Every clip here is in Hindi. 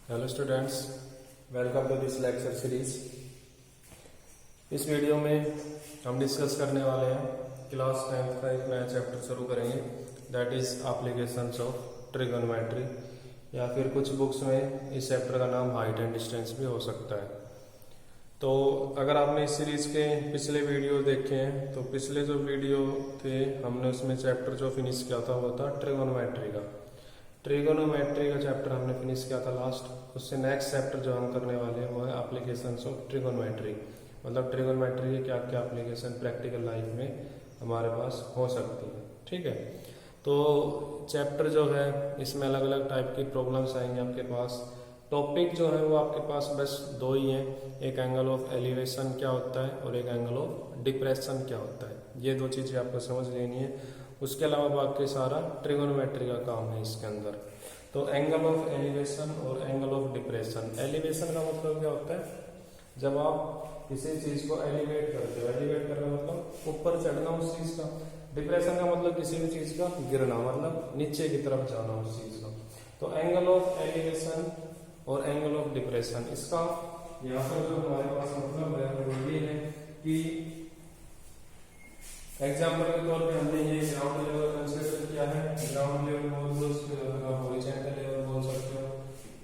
Hello students, welcome to this lecture series. इस वीडियो में हम डिस्कस करने वाले हैं क्लास 10th का एक नया चैप्टर शुरू करेंगे, that is applications of trigonometry, या फिर कुछ बुक्स में इस चैप्टर का नाम हाइट एंड डिस्टेंस भी हो सकता है। तो अगर आपने इस सीरीज के पिछले वीडियो देखे हैं तो पिछले जो वीडियो थे हमने उसमें चैप्टर जो फिनिश किया था वो था ट्रिगोनोमेट्री का। ट्रिगोनोमेट्री का चैप्टर हमने फिनिश किया था लास्ट। उससे नेक्स्ट चैप्टर जो हम करने वाले हैं वो है एप्लीकेशंस ऑफ ट्रिगोनोमेट्री, मतलब ट्रिगोनोमेट्री के क्या क्या एप्लीकेशन प्रैक्टिकल लाइफ में हमारे पास हो सकती है। ठीक है, तो चैप्टर जो है इसमें अलग अलग टाइप की प्रॉब्लम्स आएंगे आपके पास। टॉपिक जो है वो आपके पास बस दो ही हैं, एक एंगल ऑफ एलिवेशन क्या होता है और एक एंगल ऑफ डिप्रेशन क्या होता है। ये दो चीज़ें आपको समझ लेनी है। उसके अलावा बाकी सारा ट्रिगोनोमेट्री का काम है इसके अंदर। तो एंगल ऑफ एलिवेशन और एंगल ऑफ डिप्रेशन। एलिवेशन का मतलब क्या होता है? जब आप किसी चीज को एलिवेट करते हो, एलिवेट करना मतलब ऊपर चढ़ना उस चीज का। डिप्रेशन का मतलब किसी भी चीज का गिरना, मतलब नीचे की तरफ जाना उस चीज का। तो एंगल ऑफ एलिवेशन और एंगल ऑफ डिप्रेशन, इसका यहाँ पर जो हमारे पास मतलब है वो ये है कि एग्जाम्पल के तौर पे हमने ये ग्राउंड लेवल कंसीडर किया है। ग्राउंड लेवल बोल दो, उसके अलावा हॉरिजॉन्टल लेवल बोल सकते हो।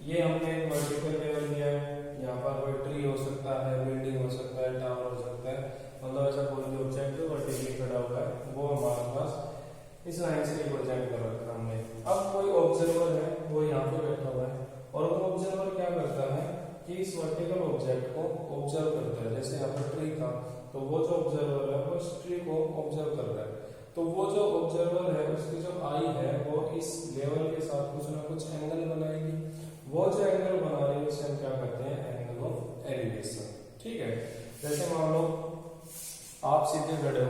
ये हमने वर्टिकल लेवल लिया है। यहाँ पर कोई ट्री हो सकता है, बिल्डिंग हो सकता है, टावर हो सकता है, मतलब ऐसा कोई भी ऑब्जेक्ट जो वर्टिकली खड़ा हुआ है वो हमारे पास इस लाइन से रिप्रेजेंट कर रखा हमने। अब कोई ऑब्जर्वर है वो यहाँ पे बैठा हुआ है और वो ऑब्जर्वर क्या करता है कि इस वर्टिकल ऑब्जेक्ट को ऑब्जर्व करता है। जैसे यहाँ पर ट्री था तो वो जो ऑब्जर्वर है वो इस ट्री को ऑब्जर्व कर रहा है। तो वो जो ऑब्जर्वर है उसकी जो आई है वो इस लेवल के साथ कुछ ना कुछ एंगल बनाएगी। वो जो एंगल बना रही है उसे हम क्या कहते हैं? Angle of elevation. ठीक है, जैसे मान लो आप सीधे खड़े हो,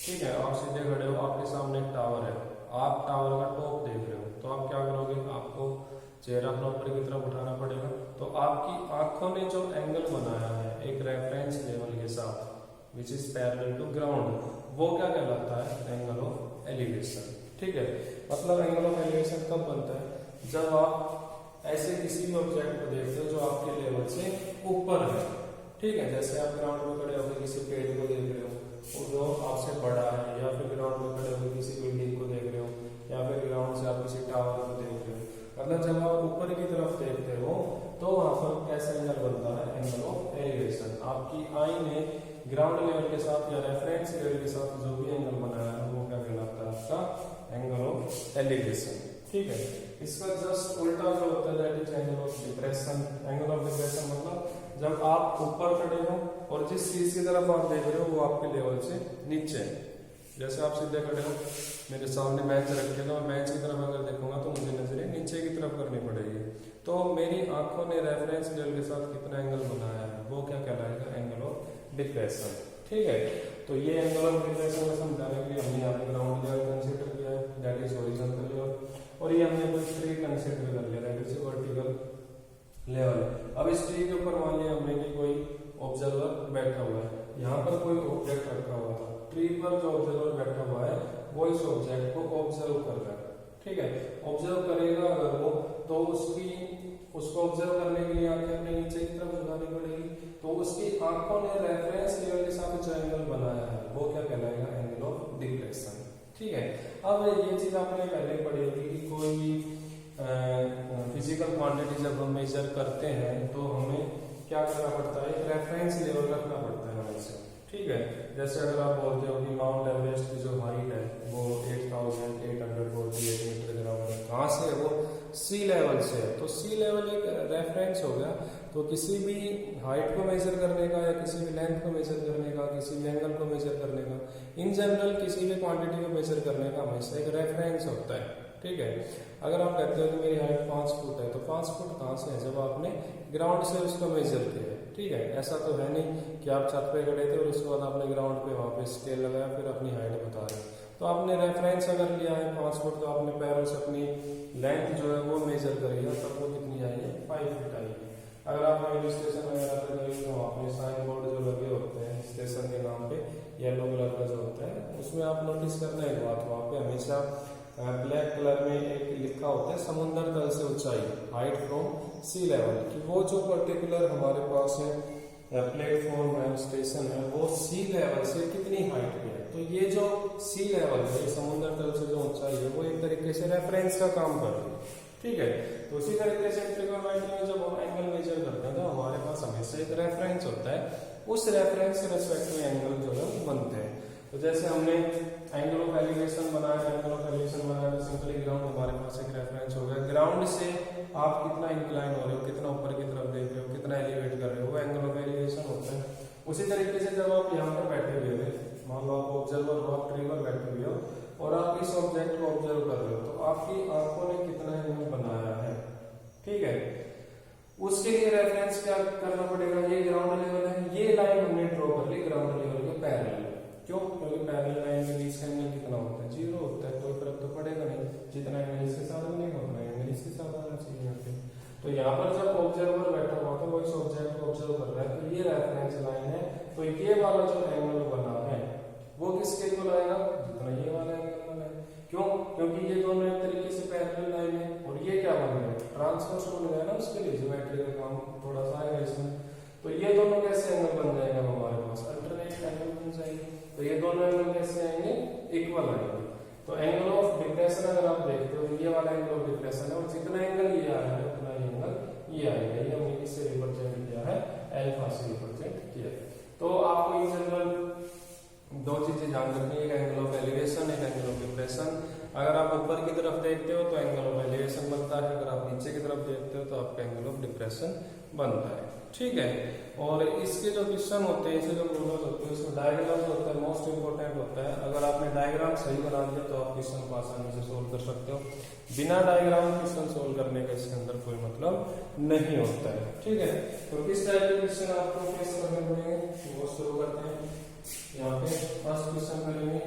ठीक है, आप सीधे खड़े हो, आपके सामने एक टावर है, आप टावर का टॉप देख रहे हो, तो आप क्या करोगे? आपको चेहरा अपना ऊपर की तरफ उठाना पड़ेगा। तो आपकी आंखों ने जो एंगल बनाया है एक रेफरेंस लेवल के साथ which is parallel to ground, वो क्या कहलाता है? Angle of elevation. ठीक है, मतलब एंगल ऑफ एलिवेशन कब बनता है? जब आप ऐसे किसी भी ऑब्जेक्ट को देखते हो जो आपके लेवल से ऊपर है। ठीक है, जैसे आप ग्राउंड में खड़े होकर किसी पेड़ को देख रहे हो वो जो आपसे बड़ा है, या फिर ग्राउंड में खड़े होकर किसी बिल्डिंग को देख रहे हो, या फिर ग्राउंड से आप किसी टावर को देख रहे हो, मतलब जब आप ऊपर की तरफ देखते हो तो वहां पर कैसा एंगल बनता है? Angle of elevation. आपकी आई ने ग्राउंड लेवल के साथ या रेफरेंस लेवल के साथ जो भी एंगल बनाया है वो क्या कहलाता है? आपका एंगल ऑफ एलिवेशन। ठीक है, इसका जस्ट उल्टा जो होता है that is angle of depression. Angle of depression मतलब जब आप ऊपर खड़े हो और जिस चीज की तरफ आप देख रहे हो वो आपके लेवल से नीचे है। जैसे आप सीधे खड़े हो, मेरे सामने बेंच रखे तो मैं बेंच की तरफ अगर देखूंगा तो मुझे नजरें नीचे की तरफ करनी पड़ेगी। तो मेरी आंखों ने रेफरेंस लेवल के साथ कितना एंगल बनाया है वो क्या कहलाएगा? Angle of depression. ठीक है, तो ये एंगल ऑफ डिप्रेशन को समझाने के लिए हमने यहाँ पे ग्राउंड लेवल कंसीडर किया है, दैट इज हॉरिजॉन्टल लेवल, और ये हमने कोई ट्री कंसीडर कर लिया दैट इज वर्टिकल लेवल। अब इस ट्री के ऊपर मान लिया हमने कि कोई ऑब्जर्वर बैठा हुआ है, यहाँ पर कोई ऑब्जेक्ट रखा हुआ था, ट्री पर जो ऑब्जर्वर बैठा हुआ है वो इस ऑब्जेक्ट को ऑब्जर्व कर रहा है। ठीक है, ऑब्जर्व करेगा अगर वो तो उसको ऑब्जर्व करने के लिए आंखें अपने नीचे की तरफ झुकानी पड़ेगी। तो उसकी आंखों ने रेफरेंस लेवल के साथ जो एंगल बनाया है वो क्या कहलाएगा? Angle of depression. ठीक है, अब ये चीज आपने पहले पढ़ी होगी कि कोई भी फिजिकल क्वांटिटी जब हम मेजर करते हैं तो हमें क्या करना पड़ता है? रेफरेंस लेवल रखना पड़ता है हमेशा। ठीक है, जैसे अगर आप बोलते हो कि माउंट एवरेस्ट की जो हाइट है वो 8,848 मीटर ग्राउंड है, कहाँ से है? वो सी लेवल से है। तो सी लेवल एक रेफरेंस हो गया। तो किसी भी हाइट को मेजर करने का या किसी भी लेंथ को मेजर करने का, किसी भी एंगल को मेजर करने का, इन जनरल किसी भी क्वांटिटी को मेजर करने का हमेशा एक रेफरेंस होता है। ठीक है, अगर आप कहते हो कि मेरी हाइट 5 फुट है तो 5 फुट कहाँ से है? जब आपने ग्राउंड से उसको मेजर किया है। ठीक है, ऐसा तो है नहीं कि आप छत पे खड़े थे और उसके बाद आपने ग्राउंड पे वहां पे स्केल लगाया फिर अपनी हाइट बता रहे हो। तो आपने रेफरेंस अगर लिया है 5 फुट तो आपने पैरों से अपनी लेंथ जो है वो मेजर करेगा, तब वो कितनी आई है? 5 फुट आई है। अगर आप रेलवे स्टेशन वगैरह पे गए तो वहाँ पे साइन बोर्ड जो लगे होते हैं स्टेशन के नाम पे येलो कलर का जो होता है उसमें आप नोटिस करना एक बात, वहाँ पे हमेशा ब्लैक कलर में एक लिखा होता है समुद्र तल से ऊंचाई, हाइट फ्रॉम सी लेवल, कि वो जो पर्टिकुलर हमारे पास है प्लेटफॉर्म है, स्टेशन है, वो सी लेवल से कितनी हाइट पे है। तो ये जो सी लेवल है, समुद्र तल से जो ऊंचाई है, वो एक तरीके से रेफरेंस का काम कर रही है, ठीक है। तो उसी तरीके से ट्रिग्नोमेट्री में जब हम एंगल मेजर करते हैं तो हमारे पास हमेशा एक रेफरेंस होता है, उस रेफरेंस के रेस्पेक्ट में एंगल जो है बनते हैं। तो जैसे हमने एंगल ऑफ एलिवेशन बनाया, एंगल ऑफ एलिवेशन बनाया तो सिंपली ग्राउंड हमारे पास एक रेफरेंस हो गया। ग्राउंड से आप कितना इंक्लाइन हो रहे हो, कितना ऊपर की तरफ देख रहे हो, कितना एलिवेट कर रहे हो, वो एंगल ऑफ एलिवेशन होता है। उसी तरीके से जब आप यहाँ पर बैठे हुए हो, मान लो आप ऑब्जर्वर हो, आप ट्री पर बैठे हुए हो और आप इस ऑब्जेक्ट को ऑब्जर्व कर रहे हो, तो आपकी आंखों ने कितना एंगल बनाया है, ठीक है। उसके लिए रेफरेंस क्या करना पड़ेगा, ये ग्राउंड लेवल है, ये लाइन हमने ड्रॉ कर ली ग्राउंड लेवल के पैरेलल। क्यों? क्योंकि पैरेलल लाइन के बीच का एंगल कितना होता है, 0 होता है, कोई फर्क तो पड़ेगा नहीं, जितना एंगल इसके साथ बनेगा उतना एंगल इसके साथ आना चाहिए यहाँ पे। तो यहाँ पर जब ऑब्जर्वर बैठा हुआ था वो इस ऑब्जेक्ट को ऑब्जर्व कर रहा है, तो ये रेफरेंस लाइन है, तो ये वाला जो एंगल बना है वो किसके इक्वल आएगा, जितना ये वाला एंगल बना है। क्यों? क्योंकि ये दोनों एक तरीके से पैरेलल लाइन है, और ये क्या बन गया, ट्रांसवर्स बन गया ना, उसके लिए ज्योमेट्री का काम थोड़ा सा आएगा इसमें। तो ये दोनों कैसे एंगल बन जाएगा हमारे पास, अल्टरनेट एंगल बन जाएंगे। तो ये दोनों एंगल कैसे आएंगे, इक्वल आएंगे। तो एंगल ऑफ डिप्रेशन अगर आप देखते हो, ये वाला एंगल ऑफ डिप्रेशन है, और जितना एंगल ये आ रहा है उतना ये एंगल ये आएगा। ये हमने किससे रिप्रेजेंट किया है, अल्फा से रिप्रेजेंट किया। तो आपको इन जनरल दो चीजें ध्यान रखनी है, एक एंगल ऑफ एलिवेशन, एक एंगल ऑफ डिप्रेशन। अगर आप ऊपर की तरफ देखते हो तो एंगल ऑफ एलिवेशन बनता है, अगर आप नीचे की तरफ देखते हो तो आपका एंगल ऑफ डिप्रेशन बनता है, ठीक है। और इसके जो क्वेश्चन होते हैं, इसके जो प्रॉब्लम होते हैं, उसमें डायग्राम होता है, मोस्ट इंपोर्टेंट होता है। अगर आपने डायग्राम सही बना दिया तो आप क्वेश्चन को आसानी से सोल्व कर सकते हो। बिना डायग्राम क्वेश्चन सोल्व करने का इसके अंदर कोई मतलब नहीं होता है, ठीक है। तो किस टाइप के क्वेश्चन आपको फेस करने पड़ेंगे वो शुरू करते हैं। यहाँ पे फर्स्ट क्वेश्चन करेंगे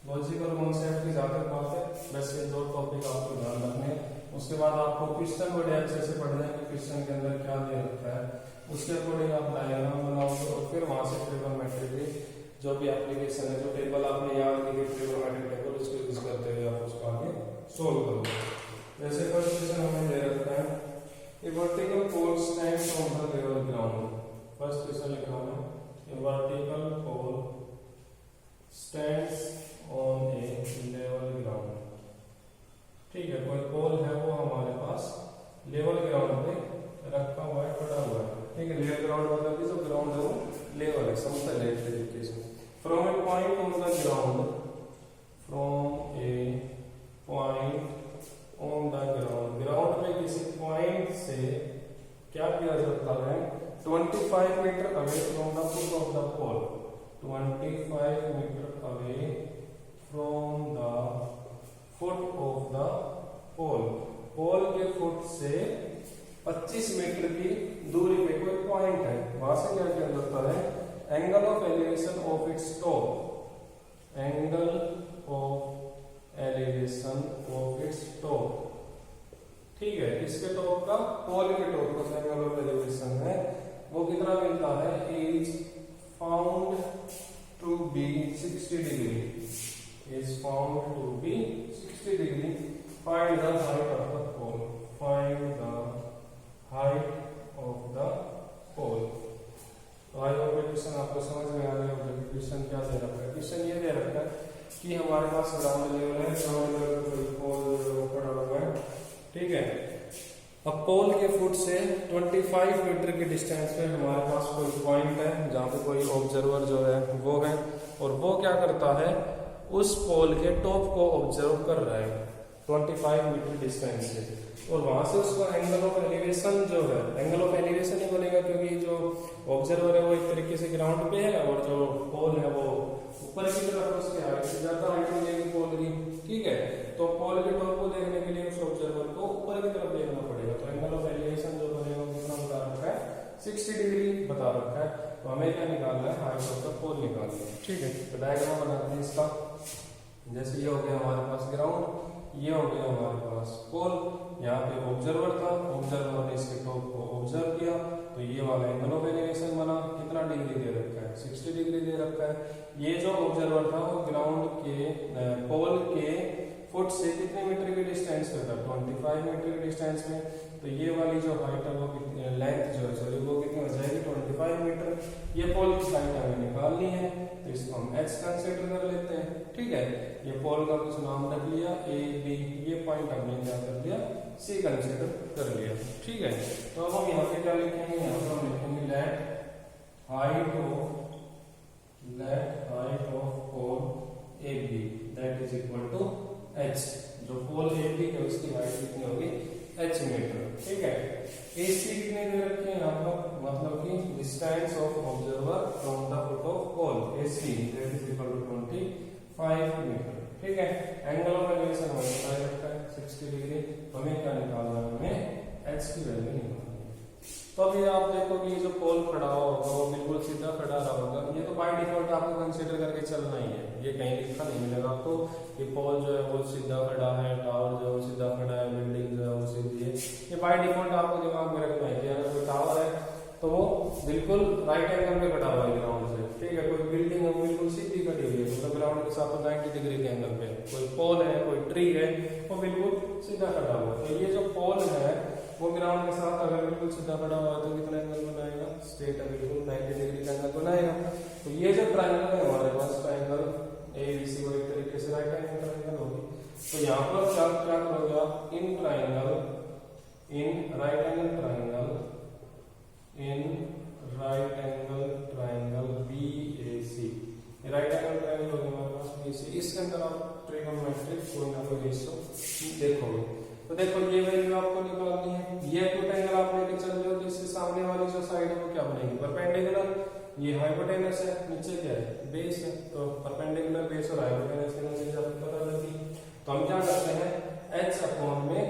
लॉजिकल कॉन्सेप्ट की ज्यादा बात है, बस ये दो टॉपिक आपको ध्यान रखने हैं। उसके बाद आपको क्वेश्चन बड़े अच्छे से पढ़ना है कि क्वेश्चन के अंदर क्या दे रखा है, उसके अकॉर्डिंग आप डायग्राम बनाओगे, और फिर वहां से ट्रिग्नोमेट्री की जो भी एप्लीकेशन है, जो टेबल आपने याद की ट्रिग्नोमेट्री टेबल, उसको यूज करते हुए आप उसको आगे सोल्व करोगे। जैसे फर्स्ट क्वेश्चन हमें दे रखा है, a vertical pole stands on the level ground. First question लिखा है, a vertical pole stands on a level ground, ठीक है। कोई पोल है वो हमारे पास लेवल ग्राउंड पे रखा हुआ है, खड़ा हुआ है, ठीक है। लेवल ग्राउंड मतलब कि जो ग्राउंड है वो लेवल है, समतल है तरीके से। From a point on the ground, from a point on the ground, ground में किसी पॉइंट से क्या किया जाता है, 25 metre away from the foot of the pole, 25 metre away from the foot of the pole, pole के फुट से 25 मीटर की दूरी पे कोई पॉइंट है, वहां से क्या किया जाता है, angle of elevation of its top, angle of elevation of its top, ठीक है। इसके टॉप का, पोल के टॉप का एंगल ऑफ एलिवेशन है वो कितना मिलता है, is found to be 60 degree, is found to be 60 degree. Find the height of the pole. Find the height of the pole. तो आई होप क्वेश्चन आपको समझ में आ गया होगा। क्वेश्चन क्या दे रखा है, क्वेश्चन ये दे रखा है कि हमारे पास ग्राउंड लेवल है, ग्राउंड लेवल पर कोई पोल पड़ा हुआ है, ठीक है। अब पोल के फुट से 25 मीटर के डिस्टेंस पे हमारे पास कोई पॉइंट है जहाँ पे कोई ऑब्जर्वर जो है वो है, और वो क्या करता है, उस पोल के टॉप को ऑब्जर्व कर रहा है 25 मीटर डिस्टेंस से, और वहां से उसका एंगल ऑफ एलिवेशन जो है, एंगल ऑफ एलिवेशन ही बनेगा क्योंकि जो ऑब्जर्वर है वो एक तरीके से ग्राउंड पे है, और जो पोल है वो ऊपर की तरफ, उसके हाइट से ज्यादा हाइट मिलेगी पोल की, ठीक है। तो पोल के टॉप को देखने के लिए उस ऑब्जर्वर को ऊपर की तरफ देखना पड़ेगा, तो एंगल ऑफ एलिवेशन जो बनेगा कितना बता रखा है, 60 डिग्री बता रखा है। तो हमें क्या निकालना है, हाइट ऑफ द पोल निकालना है, ठीक है। तो डायग्राम बनाते हैं इसका। जैसे ये हो गया हमारे पास ग्राउंड, ये हो गया हमारे पास पोल, यहाँ पे ऑब्जर्वर था, ऑब्जर्वर ने इसके टॉप को ऑब्जर्व किया, तो ये वाला एंगल ऑफ एलिवेशन बना, कितना डिग्री दे रखा है, 60 डिग्री दे रखा है। ये जो ऑब्जर्वर था वो ग्राउंड के पोल के फुट से कितने मीटर के डिस्टेंस पे था, 25 मीटर के डिस्टेंस में। तो ये वाली जो हाइट है वो कितनी, लेंथ जो है सॉरी वो कितनी हो जाएगी 25 मीटर। ये पोल की हाइट हमें निकालनी है, तो इसको हम h कंसीडर कर लेते हैं। ठीक है, ये पोल का कुछ नाम रख लिया ए बी, ये पॉइंट हमने क्या कर लिया C कंसीडर कर लिया। ठीक है, तो अब हम यहाँ पे क्या लिखेंगे, यहाँ पर हम लिखेंगे let height of pole A B that is equal to h। जो पोल ए बी है उसकी हाइट कितनी होगी, h मीटर। ठीक है, AC कितने दे रखे हैं यहाँ पर, मतलब कि distance of observer from the foot of pole AC that is equal to 25 metre. ठीक है, एंगल ऑफ एलिवेशन हमें बताया रखा है 60 डिग्री। हमें क्या निकालना है, हमें h की वैल्यू निकालनी है। तो अभी आप देखो कि ये जो पोल खड़ा होगा वो बिल्कुल सीधा खड़ा रहा होगा। ये तो बाय डिफॉल्ट आपको कंसीडर करके चलना ही है, ये कहीं लिखा नहीं मिलेगा आपको ये पोल जो है वो सीधा खड़ा है, टावर जो है वो सीधा खड़ा है, बिल्डिंग जो है वो सीधी है। ये बाय डिफॉल्ट आपको दिमाग में रखना है कि अगर कोई टावर है तो वो बिल्कुल राइट एंगल में खड़ा हुआ है ग्राउंड से। ठीक है, कोई बिल्डिंग है बिल्कुल सीधी खड़ी हुई है, मतलब ग्राउंड के साथ 90 डिग्री के एंगल पे। कोई पोल है, कोई ट्री है, वो बिल्कुल सीधा खड़ा हुआ है। तो ये जो पोल है वो ग्राउंड के साथ अगर बिल्कुल सीधा खड़ा हुआ है तो कितना एंगल बनाएगा, स्ट्रेट है बिल्कुल 90 डिग्री का एंगल बनाएगा। तो ये जो ट्रायंगल है हमारे पास, ट्रायंगल ABC वो एक तरीके से राइट एंगल ट्रायंगल होगी। तो यहाँ पर क्या क्या करोगे आप, in right angle triangle BAC, right angle triangle होगा हमारे पास BAC। इसके अंदर आप ट्रिगोनोमेट्रिक कोई ना कोई रेशियो देखोगे। तो देखो ये वैल्यू आपको निकालनी है। ये एक्यूट एंगल आप लेके चल रहे हो, तो इससे सामने वाली जो साइड है वो क्या बनेगी, परपेंडिकुलर। ये हाइपोटेनस है, नीचे क्या है, बेस है। तो परपेंडिकुलर बेस और हाइपोटेनस की चीज आपको पता लगी। तो हम क्या करते हैं, h अपॉन में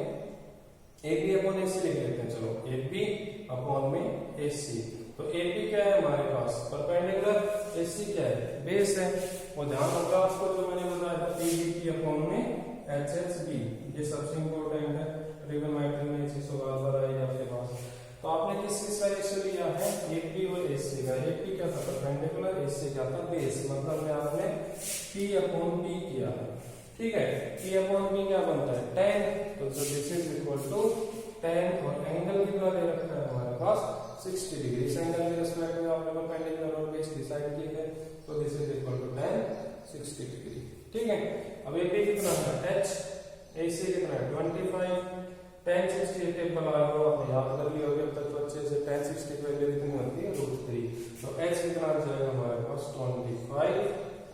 AB अपॉन AC लिख लेते हैं। चलो AB अपॉन में AC। तो AB क्या है हमारे पास, परपेंडिकुलर, AC क्या है, बेस है। और ध्यान रखना आपको जो मैंने बताया था PBT अपॉन में HHB, ये सबसे इम्पोर्टेंट है। ट्रिगोनोमेट्री में चीज बार आई आपके पास। तो आपने किस किस का रेशियो लिया है, AP और AC का। AP क्या था, परपेंडिकुलर, AC क्या था, बेस। मतलब में आपने P अपॉन P किया। ठीक है, P अपॉन P क्या बनता है, tan। तो this is equal to tan, और एंगल कितना दे रखा है हमारे पास 60 डिग्री। इस एंगल के रिस्पेक्ट में आपने परपेंडिकुलर और बेस डिसाइड किए हैं। तो this is equal to tan 60 degree. ठीक है, अब AP कितना है h, AC कितना है 25। tan 60 टेबल लगा लो, आपने याद कर लिया होगा अब तक तो अच्छे से। tan 60 की वैल्यू कितनी होती है, √3। तो h कितना आ जाएगा हमारे पास 25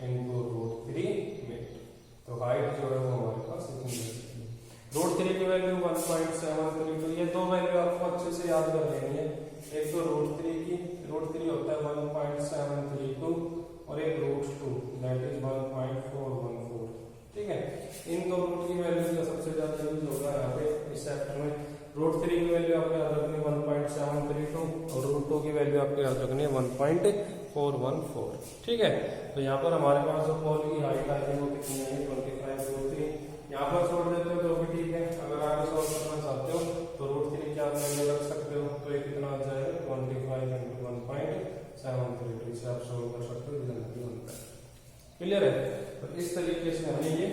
into √3 मीटर। तो हाइट जो है वो हमारे पास इतनी है। √3 की वैल्यू 1.732। ये दो वैल्यू आपको अच्छे से याद कर लेनी है। एक तो √3 की, √3 होता है 1.732, और एक √2 दैट इज 1.414। ठीक है, इन दो रूट की वैल्यू का सबसे ज्यादा यूज होगा यहाँ पे इस चैप्टर में। √3 की वैल्यू आपको याद रखनी है 1.732, और √2 की वैल्यू आपको याद रखनी है 1.414। ठीक है, तो यहाँ पर हमारे पास जो पोल की हाइट आएगी वो कितनी है, 25 √3। यहाँ पर छोड़ देते हो तो भी ठीक है। अगर आगे सॉल्व करना चाहते हो तो √3 क्या वैल्यू रख सकते हो, तो ये कितना आ जाएगा 25 into 1.732। इसे आप सॉल्व कर सकते हो, इतना बनता है। क्लियर है, तो इस तरीके से हमें ये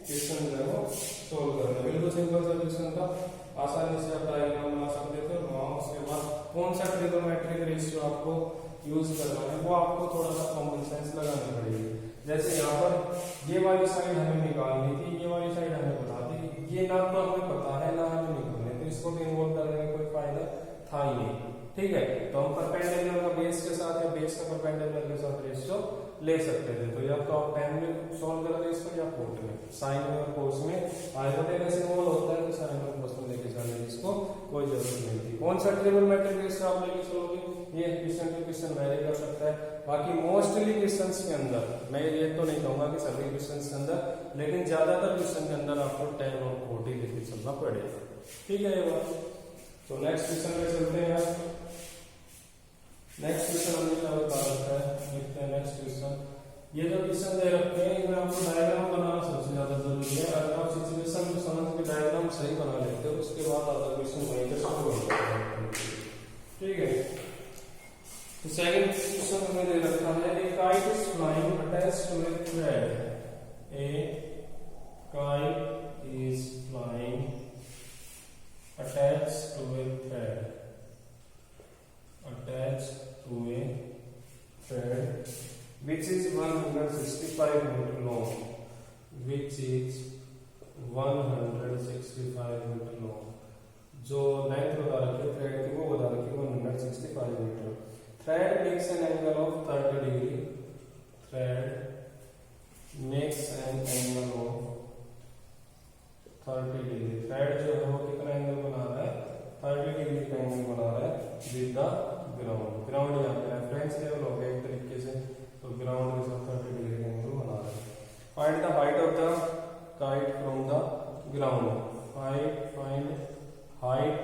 क्वेश्चन जो है वो सोल्व करना है। बिल्कुल सिंपल सा क्वेश्चन था, आसानी से आप डायग्राम बना सकते थे। और उसके बाद कौन सा ट्रिगोनोमेट्रिक रेशियो आपको यूज करना है वो आपको थोड़ा सा कॉमन सेंस लगानी पड़ेगी। जैसे यहाँ पर ये वाली साइड हमें निकालनी थी, ये वाली साइड हमें बता दी, ये ना तो हमें पता है ना हमें निकालने, तो इसको भी इन्वॉल्व करने का कोई फायदा था ही नहीं। ठीक है, तो हम परपेंडिकुलर का बेस के साथ या बेस का परपेंडिकुलर के साथ रेशियो ले सकते थे। तो या तो आप tan में सॉल्व करोगे इसको, या कोट में, साइन में और कोस में हाइपोटेनस इन्वॉल्व होता है, तो साइन और कोस में लेके जाने की इसको कोई जरूरत नहीं थी। कौन सा ट्रिगोनोमेट्रिक रेशियो आप लेके चलोगे, ये क्वेश्चन टू क्वेश्चन वेरी कर सकता है। बाकी मोस्टली क्वेश्चंस के अंदर, मैं ये तो नहीं कहूंगा कि सभी क्वेश्चंस के अंदर, लेकिन ज्यादातर क्वेश्चन के अंदर आपको tan और कोट ही लेके चलना पड़ेगा। ठीक है ये बात। तो नेक्स्ट क्वेश्चन में चलते हैं। नेक्स्ट क्वेश्चन हमने क्या बता रखा है, देखते हैं नेक्स्ट क्वेश्चन। ये जो क्वेश्चन दे रखे हैं इनमें आपको डायग्राम बनाना सबसे ज्यादा जरूरी है। अगर आप सिचुएशन को समझ के डायग्राम सही बना लेते हो उसके बाद आधा क्वेश्चन वहीं पे सॉल्व हो जाता है। ठीक है, तो सेकंड क्वेश्चन हमें दे रखा है, a kite is flying attached to a thread. A kite line attached to a thread, which is 165 meter long, जो लेंथ बता रखी है थ्रेड की वो बता रखी है 165 metre. Thread makes an angle of 30 degree, thread makes an angle of 30 degree. Thread जो है वो कितना एंगल बना रहा है, 30 डिग्री का एंगल बना रहा है विद द ग्राउंड। ग्राउंड यहाँ पे रेफरेंस लेवल हो गया एक तरीके से, तो ग्राउंड के साथ 30 डिग्री का एंगल बना रहा है। Find the height of the kite from the ground, find height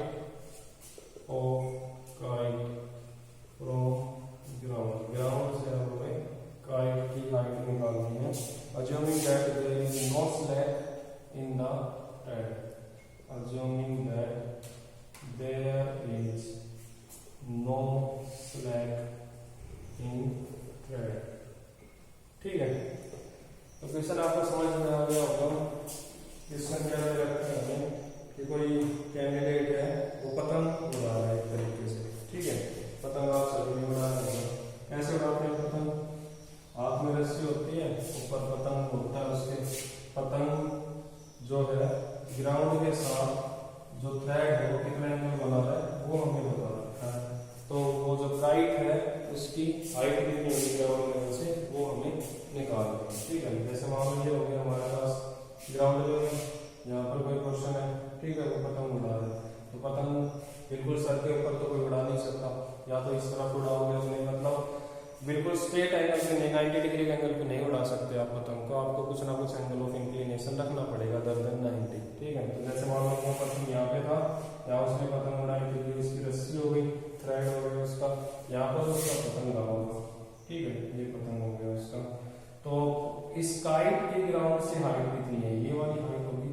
of kite from ground. Ground से हमें काइट की हाइट निकालनी है। Assuming that there is no slack in the thread, assuming that there is no slack in thread, ठीक है। तो क्वेश्चन आपको समझ में आ गया होगा। क्वेश्चन क्या दे रखा है कि कोई कैंडिडेट है वो पतंग उड़ा रहा है एक तरीके से, ठीक है। पतंग आप सभी में उड़ा रहे हैं, कैसे उड़ाते हैं पतंग? हाथ में रस्सी होती है, ऊपर पतंग होता है, उसके पतंग जो है ग्राउंड के साथ जो थ्रेड है वो कितना एंगल बना रहा है वो हमें बता रखा है। तो वो जो काइट है उसकी हाइट कितनी होगी ग्राउंड लेवल से वो हमें निकालना है, ठीक है। जैसे मान लीजिए हो गया हमारे पास ग्राउंड लेवल, यहाँ पर कोई क्वेश्चन है, ठीक है, वो पतंग उड़ा रहा है। तो पतंग बिल्कुल सर के ऊपर तो कोई उड़ा नहीं सकता, या तो इस तरफ उड़ाओगे तो नहीं, मतलब बिल्कुल स्ट्रेट एंगल पे नहीं, 90 डिग्री के एंगल पे नहीं उड़ा सकते आप पतंग को, आपको कुछ ना कुछ एंगल ऑफ इंक्लिनेशन रखना पड़ेगा अदर देन 90, ठीक है। तो जैसे मान लो पतंग यहाँ पे था, यहाँ उसने पतंग उड़ाई के लिए उसकी रस्सी हो गई, थ्रेड हो गया उसका, यहाँ पर उसका पतंग लगा होगा, ठीक है, ये पतंग हो गया उसका। तो इस काइट की ग्राउंड से हाइट कितनी है? ये वाली हाइट होगी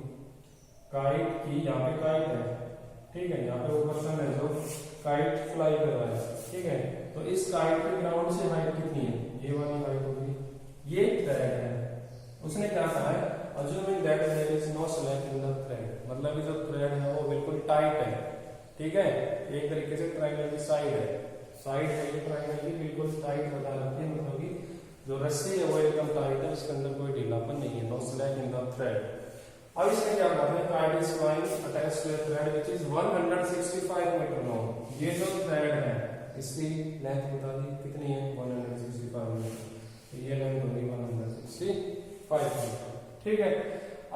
काइट की, यहाँ पे काइट है, ठीक है, यहाँ पे वो पर्सन है जो काइट फ्लाई कर रहा है, ठीक है। तो इस काइट के ग्राउंड से हाइट कितनी है? ये वाली हाइट होगी। ये थ्रेड है, उसने क्या कहा है, assuming that there is no slack in the thread, मतलब ये जो थ्रेड है वो बिल्कुल टाइट है, ठीक है। एक तरीके से ट्रायंगल की साइड है, साइड है ये ट्रायंगल की बिल्कुल टाइट बता रखी है, मतलब कि जो रस्सी है वो एकदम टाइट है, इसके अंदर कोई ढीलापन नहीं है, no slack in the thread. अब इसमें क्या करना है, kite is flying attached to a thread which is 165 metre long. ये जो थ्रेड है इसकी लेंथ बता दी कितनी है, 165 मीटर, तो ये लेंथ होगी 165 मीटर, ठीक है।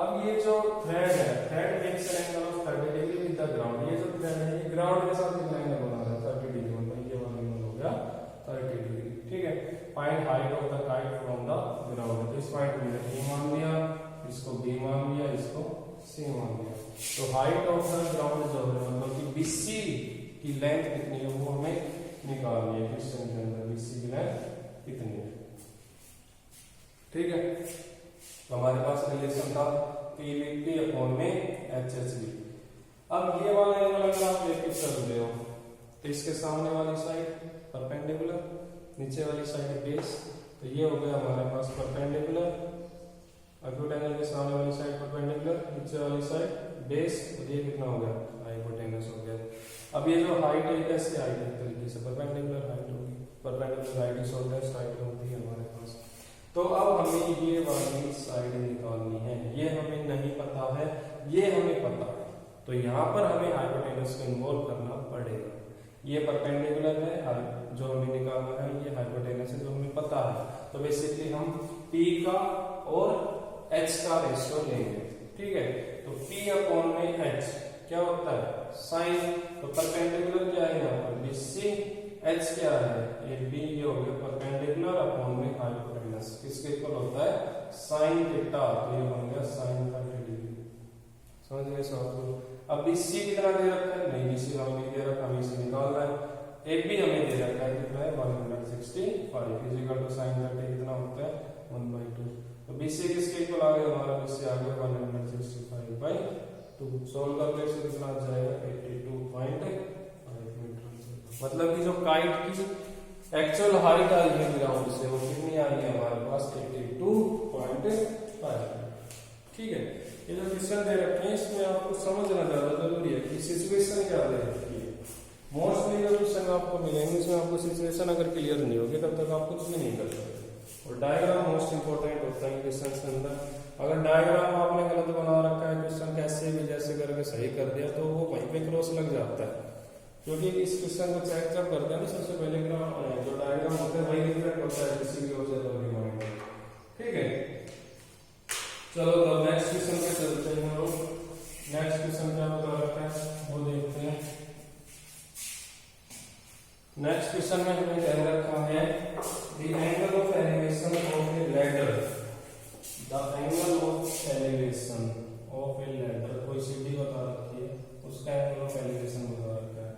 अब ये जो थ्रेड है, thread makes an angle of 30 degree with the ground. ये जो थ्रेड है ये ग्राउंड के साथ कितना एंगल बना रहा है, 30 डिग्री, मतलब ये वाला एंगल हो गया 30 डिग्री, ठीक है। Find height of the kite from the ground. तो इस पॉइंट में ए मान लिया, इसको बी मान लिया, इसको सी मान लिया। तो हाइट ऑफ द ग्राउंड जो है मतलब कि बीसी की लेंथ कितनी है वो हमें निकालनी है क्वेश्चन के अंदर, बीसी की लेंथ कितनी है, ठीक है। तो हमारे पास रिलेशन था पीवीपी अपॉन में एचएचबी। अब ये वाला एंगल अगर आप लेके चल रहे हो तो इसके सामने वाली साइड परपेंडिकुलर, नीचे वाली साइड बेस, तो ये हो गया हमारे पास परपेंडिकुलर, एक्यूट एंगल के सामने वाली साइड परपेंडिकुलर, नीचे वाली साइड बेस, और ये कितना हो गया, हाइपोटेनस हो गया। अब ये जो हाइट है कैसे हाइट है, तरीके से परपेंडिकुलर हाइट होगी, perpendicular height is always height होती है हमारे पास। तो अब हमें ये वाली साइड निकालनी है, ये हमें नहीं पता है, ये हमें पता है, तो यहाँ पर हमें हाइपोटेनस को इन्वॉल्व करना पड़ेगा। ये परपेंडिकुलर है जो हमें निकालना है, ये हाइपोटेनस है जो हमें पता है। तो बेसिकली हम P का और H का रेशियो लेंगे, ठीक है। तो P अपॉन में H क्या होता है, साइन। तो परपेंडिकुलर क्या है यहाँ पर BC, H क्या है AB, ये हो गया परपेंडिकुलर अपॉन में हाइपोटेनस, किसके इक्वल होता है, साइन थीटा, तो ये बन गया साइन 30 डिग्री। समझ गए सवाल? अब BC कितना दे रखा है, नहीं BC हमें नहीं दे रखा, हमें इसे निकाल रहा है। AB हमें दे रखा है कितना है 165 इक्वल टू साइन 30 कितना होता है 1/2। तो BC किसके इक्वल आ गया, हमारा BC आ गया 165/2। सोल्व करने से कितना आ जाएगा 82.5 मीटर। मतलब कि जो काइट की एक्चुअल हाइट आई है ग्राउंड से वो कितनी आई है हमारे पास 82.5, ठीक है। ये जो क्वेश्चन दे रखे हैं इसमें आपको समझना ज्यादा जरूरी है कि सिचुएशन क्या दे रखी है। मोस्टली जो क्वेश्चन आपको मिलेंगे इसमें आपको सिचुएशन अगर क्लियर नहीं होगी तब तक आप कुछ भी नहीं कर सकते। और डायग्राम मोस्ट इंपोर्टेंट होता है क्वेश्चन के अंदर। अगर डायग्राम आपने गलत बना रखा है, क्वेश्चन कैसे भी जैसे करके सही कर दिया तो वो वहीं पे क्रॉस लग जाता है, क्योंकि इस क्वेश्चन को चेक जब करते हैं ना सबसे पहले जो डायग्राम होता है वही रिफ्लेक्ट होता है किसी भी ऑब्जेक्ट के माइंड में। ठीक है, चलो तो नेक्स्ट क्वेश्चन पे चलते हैं हम लोग। नेक्स्ट क्वेश्चन क्या बता रखा है वो देखते हैं। नेक्स्ट क्वेश्चन में हमें कह रखा है the angle of elevation of A ladder. The angle of elevation of A ladder, कोई सीढ़ी बता रखी है उसका एंगल ऑफ एलिवेशन बता रखा है।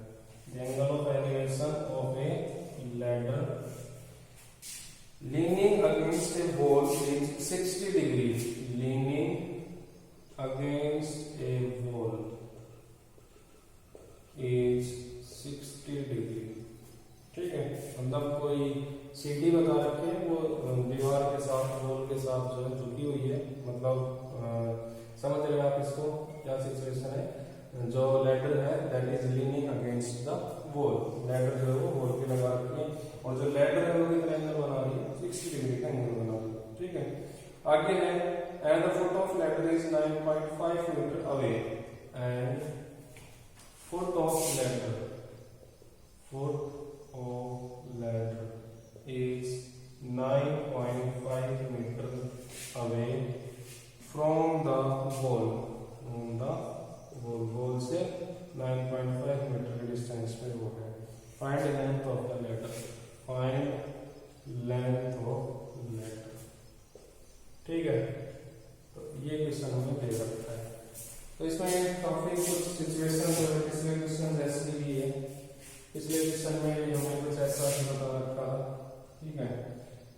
The angle of elevation of A ladder leaning against a wall is 60 degrees. Leaning against a wall is 60 degree. ठीक है, मतलब कोई सीढ़ी बता रखी है वो दीवार के साथ वॉल के साथ जो है झुकी हुई है, मतलब समझ रहे हैं आप इसको क्या सिचुएशन है। जो लैडर है that is leaning against the wall, ladder जो है वो वॉल पे लगा रखी है और जो लैडर है वो कितना एंगल बना रही है 60 डिग्री का एंगल बना रही है। ठीक है, आगे है and the foot of ladder is 9.5 metre away and foot of ladder is 9.5 meter away from the wall. wall से 9.5 मीटर के डिस्टेंस पे वो है। Find length of the ladder, find length of ladder. ठीक है, तो ये क्वेश्चन हमें दे रखा है। तो इसमें काफी कुछ सिचुएशन जो है पिछले क्वेश्चन जैसे भी है, पिछले क्वेश्चन में भी हमें कुछ ऐसा ही बता रखा है। ठीक है,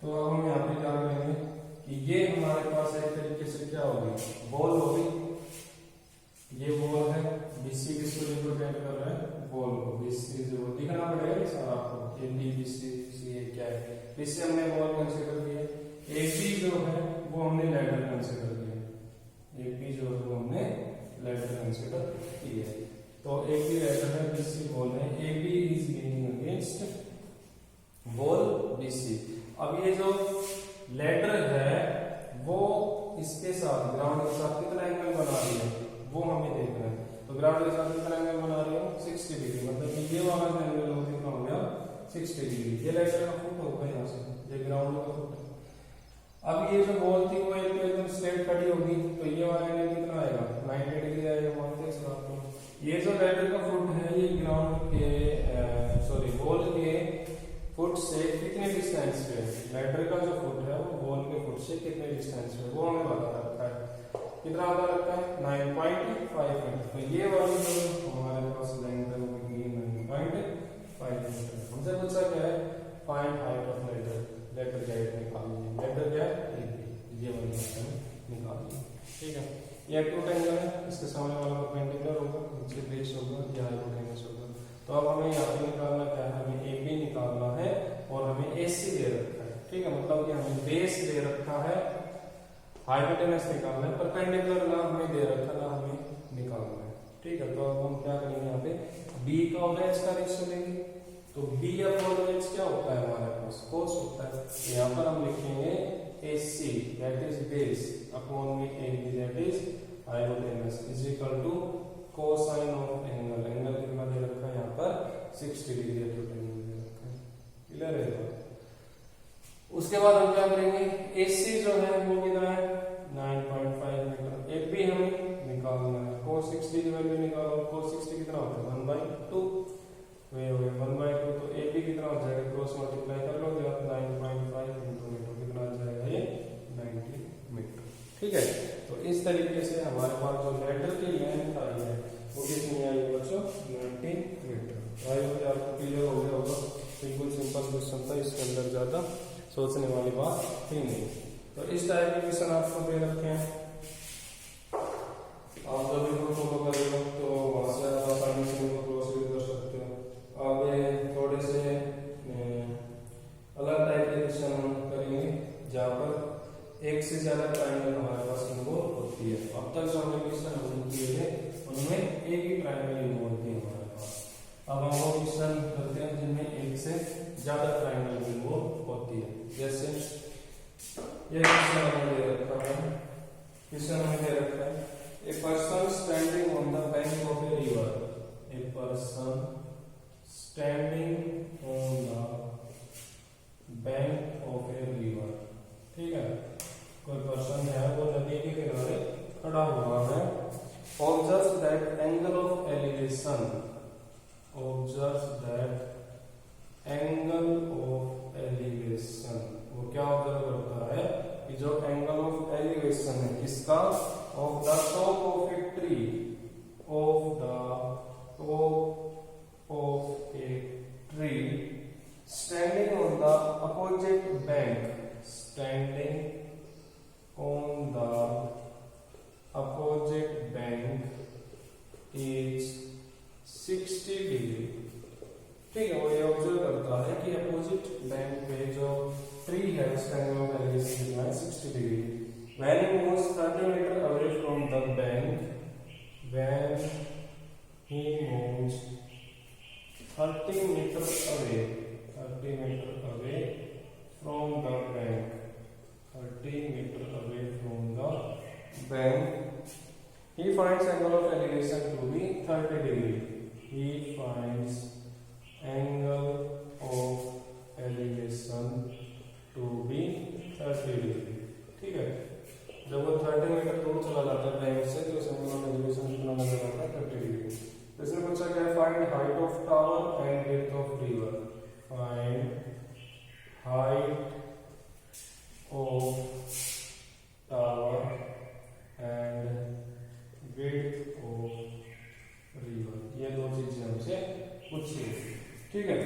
तो अब हम यहाँ पे क्या करेंगे कि ये हमारे पास एक तरीके से क्या होगी, बॉल होगी। ये बॉल है, बीसी किसको रिप्रेजेंट कर रहा है, बॉल को। बीसी जो दिखना पड़ेगा सारा आपको, ए बी सी ये क्या है। इससे हमने बॉल कंसीडर किया। एपी जो है वो हमने लैडर कंसीडर किया। एपी जो है वो हमने लैडर कंसीडर किया। तो एपी लैडर है, बीसी बॉल है। AP is leaning against ball BC. अब ये जो लैडर है वो इसके साथ ग्राउंड के साथ कितना एंगल बना रही है वो हमें देखना है। तो ग्राउंड के साथ कितना एंगल बना रही है 60 डिग्री, मतलब ये वाला एंगल कितना हो गया 60 डिग्री। ये लैडर का फुट होगा यहाँ से, ये ग्राउंड का फुट है। अब ये जो बॉल थी वो एकदम स्ट्रेट खड़ी होगी तो ये वाला एंगल कितना आएगा 90 डिग्री आएगा। मानते हैं इस बात को। ये जो लैडर का फुट है ये ग्राउंड के बॉल के फुट से कितने डिस्टेंस पे है, लैडर का जो फुट है वो बॉल के फुट से कितने डिस्टेंस पे वो हमें बता रखा है। कितना बता रखा है 9.5 मीटर। तो ये वाली जो हमारे पास लेंथ है वो कितनी है 9.5 मीटर। हमसे पूछा क्या है find height of ladder. Ladder क्या है निकालिए, लैडर क्या है ये वाली निकालिए। ठीक है, ये एक्यूट एंगल है, इसके सामने वाला परपेंडिकुलर होगा, नीचे बेस होगा, ये हाइपोटेनस होगा। तो अब हमें यहाँ पे निकालना क्या है, हमें ए बी निकालना है और हमें ए सी दे रखा है। ठीक है, मतलब कि हमें बेस दे रखा है, हाइपोटेनस निकालना है, परपेंडिकुलर ना हमें दे रखा ना हमें निकालना है। ठीक है, तो अब हम क्या करेंगे यहाँ पे बी का और एच का रेशियो लेंगे। तो बी अपॉन एच क्या होता है हमारे पास कोस होता है। यहाँ पर हम लिखेंगे A C that is base upon में A B that is hypotenuse is equal to cosine of angle. Angle कितना दे रखा है यहाँ पर 60 डिग्री एक्यूट एंगल दे रखा है। क्लियर है तो उसके बाद हम क्या करेंगे एसी जो है वो कितना है 9.5 मीटर। एक भी हमें निकालना है, cos 60 की वैल्यू निकालो। cos 60 कितना होता है 1/2, वे हो गया 1/2। तो ए बी कितना हो जाएगा क्रॉस मल्टीप्लाई कर लो 9.5 इंटू मीटर कितना आ जाएगा ये 90 मीटर। ठीक है, तो इस तरीके से हमारे पास जो लैडर की लेंथ आई है वो कितनी आई बच्चों 90 मीटर। आई होगी आपको क्लियर हो गया होगा। बिल्कुल सिंपल क्वेश्चन था, इसके अंदर ज्यादा सोचने वाली बात ही नहीं। तो इस टाइप के क्वेश्चन आपको दे रखे हैं, आप जब इनको फॉलो करेंगे तो वहां से आप आसानी से इनको क्रॉस भी कर सकते हो। आगे थोड़े से अलग टाइप के क्वेश्चन हम करेंगे जहाँ पर एक से ज्यादा ट्रायंगल हमारे पास इन्वॉल्व होती है। अब तक जो ज्यादा ट्रायंगल की वो होती है। जैसे ये क्वेश्चन हमें दे रखा है, क्वेश्चन हमें दे रखा है a person standing on the bank of a river, a person standing on the bank of a river. ठीक है, कोई पर्सन है वो नदी के किनारे खड़ा हुआ है। Observe that angle of elevation, observe that angle of elevation, वो क्या ऑब्जर्व करता है कि जो एंगल ऑफ एलिवेशन है किसका, of the top of a tree, of the top of a tree standing on the opposite bank, standing on the opposite bank is 60 degree. ठीक है, वो ये ऑब्जर्व करता है कि अपोजिट बैंक पे जो ट्री है उसका एंगल ऑफ एलिवेशन कितना है, 60 degree. When he moves 30 metre away from the bank, when he moves 30 metre away, 30 metre away from the bank, 30 meter away from the bank, he finds angle of elevation to be 30 degree. He finds angle of elevation to be 30 degree. ठीक है, जब वो 30 मीटर दूर चला जाता है बैंक से तो उस एंगल ऑफ एलिवेशन कितना नजर आता है, 30 डिग्री। तो इसमें पूछा गया find height of tower and width of river, find height of tower and width of river, ये दो चीजें हमसे पूछी। ठीक है,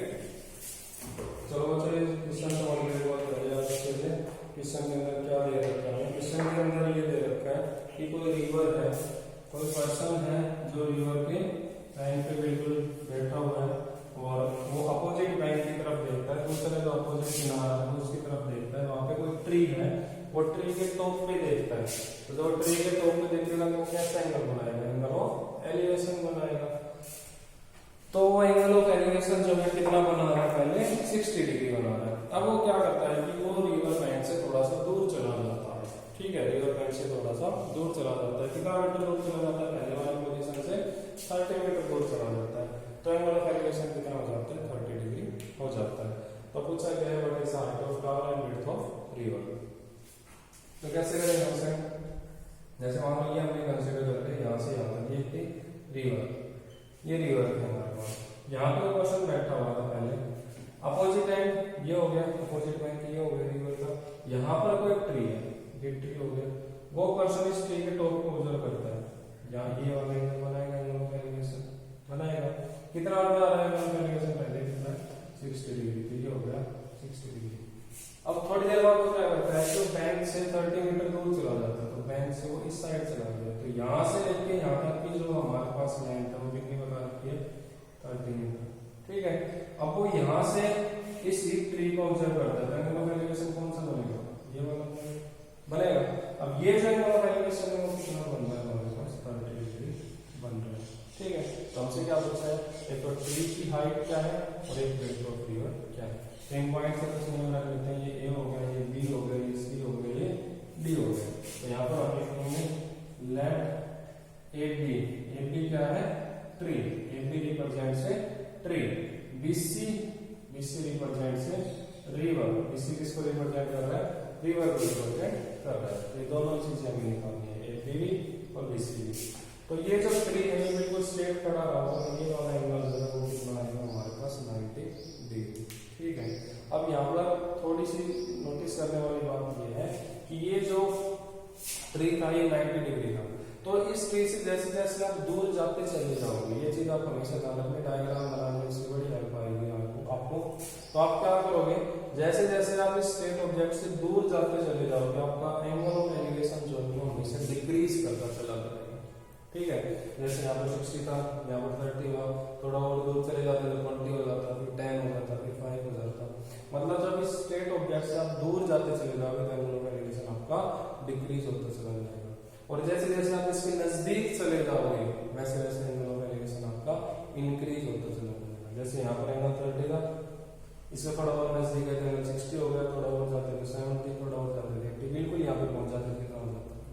चलो बच्चों क्वेश्चन को बहुत बढ़िया अच्छे से, क्वेश्चन के अंदर क्या दे रखा है, क्वेश्चन के अंदर ये दे रखा है कि कोई रिवर है, कोई पर्सन है जो रिवर के बैंक पे बिल्कुल बैठा हुआ है और वो अपोजिट बैंक की तरफ देखता है, दूसरे जो अपोजिट किनारा है उसकी तरफ देखता है। वहां पे कोई ट्री है, वो ट्री के टॉप पे देखता है, तो जब ट्री के टॉप पे देखेगा तो कैसा एंगल बनाएगा, एंगल ऑफ एलिवेशन बनाएगा। तो वो एंगल ऑफ एलिवेशन जो है कितना बना रहा है, पहले 60 डिग्री बना रहा है। अब वो क्या करता है कि वो रिवर बैंक से थोड़ा सा दूर चला जाता है। ठीक है, रिवर बैंक से थोड़ा सा दूर चला जाता है, कितना मीटर दूर चला जाता है, पहले वाली पोजीशन से 30 मीटर दूर चला जाता है, तो एंगल ऑफ एलिवेशन कितना हो जाता है, 30 डिग्री हो जाता है। तो पूछा गया है what is height of tower and width of river. तो कैसे करेंगे हमसे, जैसे मान लीजिए हमने कंसीडर करते हैं यहाँ से यहाँ तक ये थी रिवर, ये रिवर है हमारे पास, यहाँ पे पर्सन बैठा हुआ था पहले, अपोजिट एंड ये हो गया, अपोजिट बैंक ये हो गया रिवर का, यहाँ पर कोई ट्री है, ये ट्री हो गया, वो पर्सन इस ट्री के टॉप को ऑब्जर्व करता है, यहाँ ये वाला एंगल बनाएगा, एंगल ऑफ एलिवेशन बनाएगा, कितना आ रहा है एंगल ऑफ एलिवेशन, पहले कितना 60 डिग्री, तो ये हो गया 60 डिग्री। अब थोड़ी देर बाद वो क्या करता है, तो बैंक से 30 मीटर दूर चला जाता है, तो बैंक से वो इस साइड चला गया, तो यहाँ से लेके यहाँ तक की जो हमारे पास लेंथ है वो कितनी बता रखी है, 30 मीटर। ठीक है, अब वो यहाँ से इस ट्री को ऑब्जर्व करता है, एंगल ऑफ एलिवेशन कौन सा बनेगा, ये वाला बनेगा। अब ये जो एंगल ऑफ एलिवेशन है वो कितना बन रहा है हमारे पास, 30 डिग्री बन रहा है। ठीक है, तो हमसे क्या पूछा है, एक तो ट्री की हाइट क्या है और एक विड्थ ऑफ रिवर क्या है। सेम पॉइंट से कुछ नहीं रख लेते हैं, ये ए हो गया, ये बी हो गया, ये सी हो गया, ये डी हो गया। तो यहाँ पर हम लिखेंगे लेट ए बी क्या है, ट्री, ए बी रिप्रेजेंट से ट्री, बीसी रिप्रेजेंट से रिवर, बीसी किसको रिप्रेजेंट कर रहा है, रिवर को रिप्रेजेंट कर रहा है। ये दोनों चीजें हमें निकालनी है, ए बी और बीसी। तो ये जो ट्री है ये बिल्कुल स्ट्रेट खड़ा रहा होगा, ये वाला एंगल जो है वो कितना आएगा हमारे पास, 90 डिग्री। ठीक है, अब यहाँ पर थोड़ी सी नोटिस करने वाली बात ये है कि ये जो ट्री था ये 90 डिग्री था, तो इस ट्री से जैसे जैसे आप दूर जाते चले जाओगे, ये चीज आप हमेशा ध्यान रखना, डायग्राम बनाने में इससे बड़ी हेल्प आएगी आपको। तो आप क्या करोगे, जैसे जैसे आप इस स्ट्रेट ऑब्जेक्ट से दूर जाते चले जाओगे, आपका एंगल ऑफ एलिवेशन जो है वो हमेशा डिक्रीज करता चला जाएगा। ठीक है, जैसे यहाँ पर 60 था, यहाँ पर 30 हुआ, थोड़ा और दूर चले जाते तो 20 हो जाता, फिर 10 हो जाता, फिर 5 हो जाता। मतलब जब इस स्ट्रेट ऑब्जेक्ट से आप दूर जाते चले जाओगे तो एंगल ऑफ एलिवेशन आपका डिक्रीज होता चला जाएगा, और जैसे जैसे आप इसके नजदीक चले जाओगे वैसे वैसे एंगल ऑफ एलिवेशन आपका इंक्रीज होता चला जाएगा। जैसे यहाँ पर एंगल 30 था, इससे थोड़ा और नजदीक है तो एंगल 60 हो गया, थोड़ा और जाते थे 70, थोड़ा और जाते थे 80, बिल्कुल यहाँ पे पहुंच जाते थे,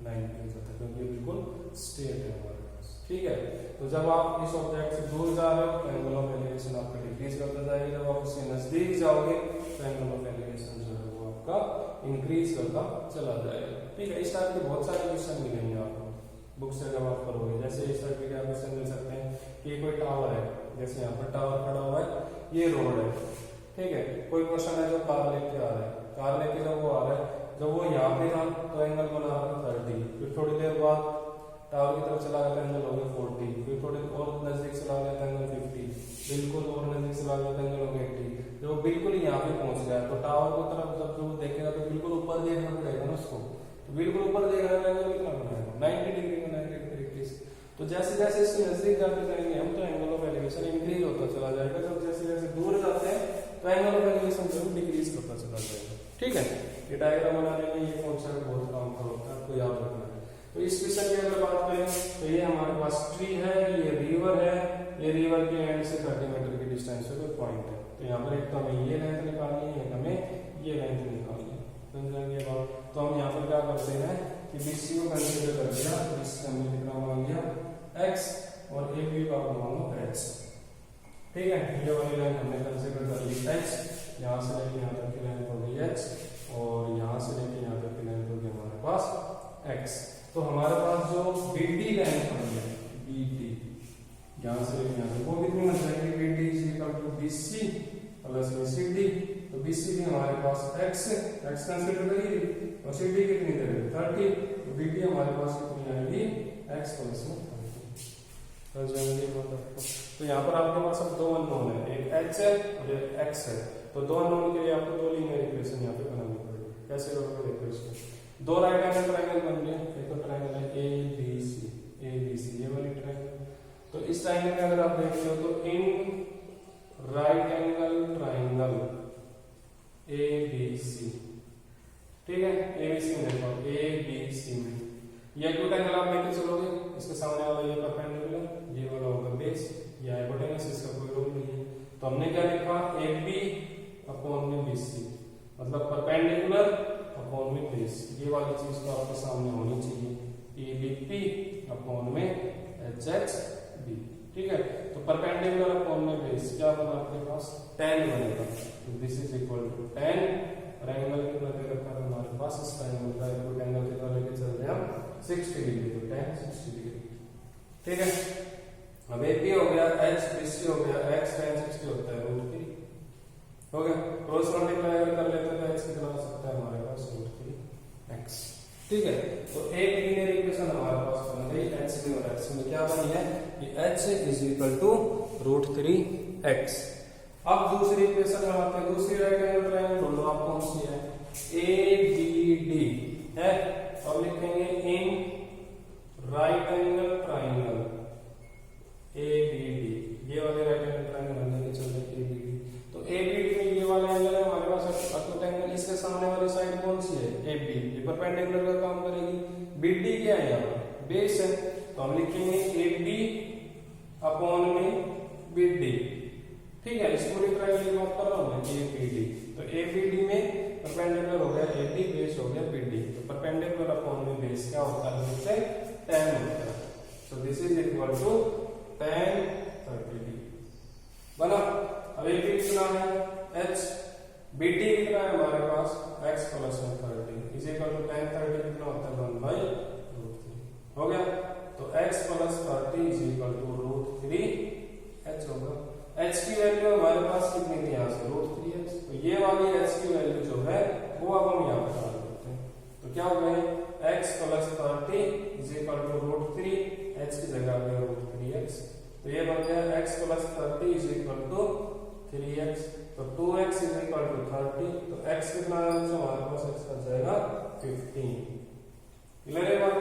90 हो जाता है, क्योंकि ये बिल्कुल स्ट्रेट है हमारे पास। ठीक है, तो जब आप इस ऑब्जेक्ट से दूर जा रहे हो तो एंगल ऑफ एलिवेशन आपका डिक्रीज करता जाएगा, जब आप उससे नजदीक जाओगे तो एंगल ऑफ एलिवेशन जो है वो आपका इंक्रीज करता चला जाएगा। ठीक है, इस टाइप के बहुत सारे क्वेश्चन मिलेंगे आपको बुक से जब आप करोगे। जैसे इस टाइप के क्या क्वेश्चन मिल सकते हैं कि कोई टावर है, जैसे यहाँ पर टावर खड़ा हुआ है, ये रोड है, ठीक है, कोई पर्सन है जो कार लेके आ रहा है, कार लेके जब वो आ रहा है, जब वो यहाँ पे था तो एंगल बना रहा था 30, फिर थोड़ी देर बाद टावर की तरफ चला गया तो एंगल हो गया 40, फिर थोड़ी और नजदीक चला गया तो एंगल 50, बिल्कुल और नजदीक चला गया तो एंगल हो गया 80। जब बिल्कुल यहाँ पे पहुंच गया तो टावर की तरफ जब जो देखेगा तो बिल्कुल ऊपर देखना पड़ेगा ना उसको, तो बिल्कुल ऊपर देखना तो एंगल कितना बनाएगा 90 डिग्री का 90 डिग्री। तो जैसे जैसे इसके नजदीक जाते जाएंगे हम तो एंगल ऑफ एलिवेशन इंक्रीज होता चला जाएगा, जब जैसे जैसे दूर जाते हैं तो एंगल ऑफ एलिवेशन जो डिक्रीज करता चला जाएगा। ठीक है, ये डायग्राम बनाने में ये कॉन्सेप्ट बहुत काम का होता है, आपको याद रखना है। तो इस क्वेश्चन की अगर बात करें तो ये हमारे पास ट्री है, ये रिवर है, ये रिवर के एंड से 30 मीटर की डिस्टेंस पे कोई पॉइंट है, तो यहाँ पर एक तो हमें ये लेंथ निकालनी है, एक हमें ये लेंथ निकालनी है। समझेंगे बात? तो हम यहाँ पर क्या करते हैं कि BC को कंसीडर कर दिया, इससे हमने कितना मान लिया x और AB का मान h। ठीक है, ये वाली लाइन हमने कंसीडर कर ली h, यहाँ से लेके यहाँ तक की लेंथ हो गई h और यहाँ से लेके यहाँ तक की लेंथ हो गई हमारे पास x। तो हमारे पास जो BD लाइन बनी है, BD यहाँ से लेके यहाँ तक वो कितनी बन जाएगी, BD is equal to BC plus में CD। तो BC भी हमारे पास x कंसीडर करिए और CD कितनी दे रहे 30, तो BD हमारे पास कितनी आएगी x प्लस में 30। तो यहाँ पर आपके पास अब दो अननोन है, एक h है और एक x है, तो दो अननोन के लिए आपको दो लीनियर इक्वेशन यहाँ पे बनानी पड़ेगी। कैसे करोगे देखो इसको, दो राइट एंगल ट्रायंगल बन गए, एक तो ट्रायंगल है ABC ये वाली ट्रायंगल। तो इस ट्रायंगल में अगर आप देखते हो तो in right angle triangle ABC, ठीक है, ABC में देखो ABC में ये एक्यूट एंगल आप लेके चलोगे, इसके सामने वाला ये परपेंडिकुलर, ये वाला होगा बेस, ये हाइपोटेनस, इसका कोई रोल नहीं है। तो हमने क्या लिखा AB अपॉन में BC, मतलब परपेंडिकुलर अपॉन में बेस, ये वाली चीज तो आपके सामने होनी चाहिए, ABP अपॉन में HHB। ठीक है, तो परपेंडिकुलर अपॉन में बेस क्या बना आपके पास 10 बनेगा, तो दिस इज इक्वल टू 10 और एंगल कितना दे रखा है हमारे पास, इसका एंगल का एक्यूट एंगल कितना लेके चल रहे हैं हम 60 डिग्री, तो 10 60 डिग्री। ठीक है, अब AB हो गया, HBC हो गया, x tan 60 होता है √3 हो गया, क्रॉस मल्टीप्लाई अगर कर लेते हैं तो x कितना आ सकता है हमारे पास √3x। ठीक है, तो एक लीनियर इक्वेशन हमारे पास बन गई h और x में क्या बनी है कि h is equal to √3x। अब दूसरी इक्वेशन बनाते हैं, दूसरी राइट एंगल ट्रायंगल ढूंढ लो आप कौन सी है, ABD है, अब लिखेंगे in right angle triangle ABD, ये वाले राइट एंगल ट्रायंगल हम लेके चल रहे हैं ABD। तो ABD में ये वाला एंगल है हमारे पास एक्यूट एंगल, इसके सामने वाली साइड कौन सी है AB, ये परपेंडिकुलर का काम करेगी। BD क्या है यहाँ बेस है, तो हम लिखेंगे AB अपॉन में BD। ठीक है, इस पूरी ट्रायंगल की बात कर रहा हूं मैं ABD, तो ABD में परपेंडिकुलर हो गया AB, बेस हो गया BD, तो परपेंडिकुलर अपॉन में बेस क्या होता है उससे 10 होता है, so this is equal to 10 30 बना। अब AB कितना है h, BD कितना है हमारे पास x प्लस में 30 इज इक्वल टू 10 30 कितना होता है 1/√3 हो गया, तो x plus 30 is equal to √3h होगा। h की वैल्यू हमारे पास कितनी थी यहाँ से √3h, तो ये वाली h की वैल्यू जो है वो अब हम यहाँ पे डाल देते हैं, तो क्या हो गया x plus 30 is equal to √3h की जगह पे √3x, तो ये बन गया x plus 30 is equal to 3x, तो 2x इज इक्वल टू 30, तो x कितना है हमारे पास x आ जाएगा 15। क्लियर है बात,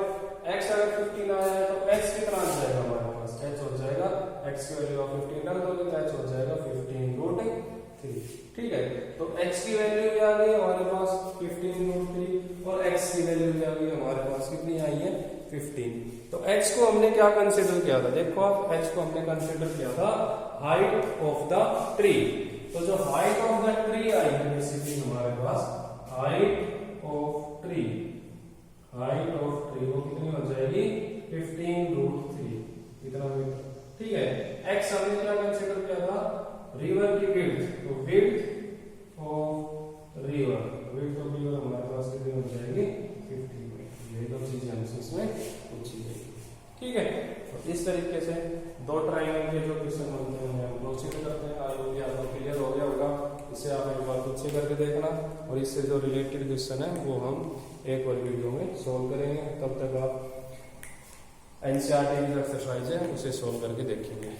x अगर 15 आया है तो x कितना आ जाएगा हमारे पास, h हो जाएगा x की वैल्यू ऑफ 15 डाल दोगे तो h हो जाएगा 15√3। ठीक है, तो h की वैल्यू भी आ गई हमारे पास 15√3 और x की वैल्यू भी आ गई हमारे पास कितनी आई है 15। तो h को हमने क्या कंसीडर किया था, देखो आप h को हमने कंसीडर किया था हाइट ऑफ द ट्री। तो जो हाइट ऑफ द ट्री आई है बेसिकली हमारे पास हाइट ऑफ ट्री वो कितनी हो जाएगी 15√3 इतना मीटर। ठीक है, एक्स हमने क्या कंसीडर किया था रिवर की विड्थ, तो विड्थ ऑफ रिवर हमारे पास कितनी हो जाएगी 50 मीटर। ये दो चीजें हमसे इसमें पूछी जाएगी। ठीक है, तो इस तरीके से दो ट्रायंगल के जो क्वेश्चन बनते हैं हम प्रोसीड करते हैं। आई होप आपको क्लियर हो गया होगा। इसे आप एक बार खुद से करके देखना और इससे जो रिलेटेड क्वेश्चन है वो हम एक और वीडियो में सोल्व करेंगे। तब तक आप एनसीईआरटी की एक्सरसाइज है उसे सोल्व करके देखेंगे।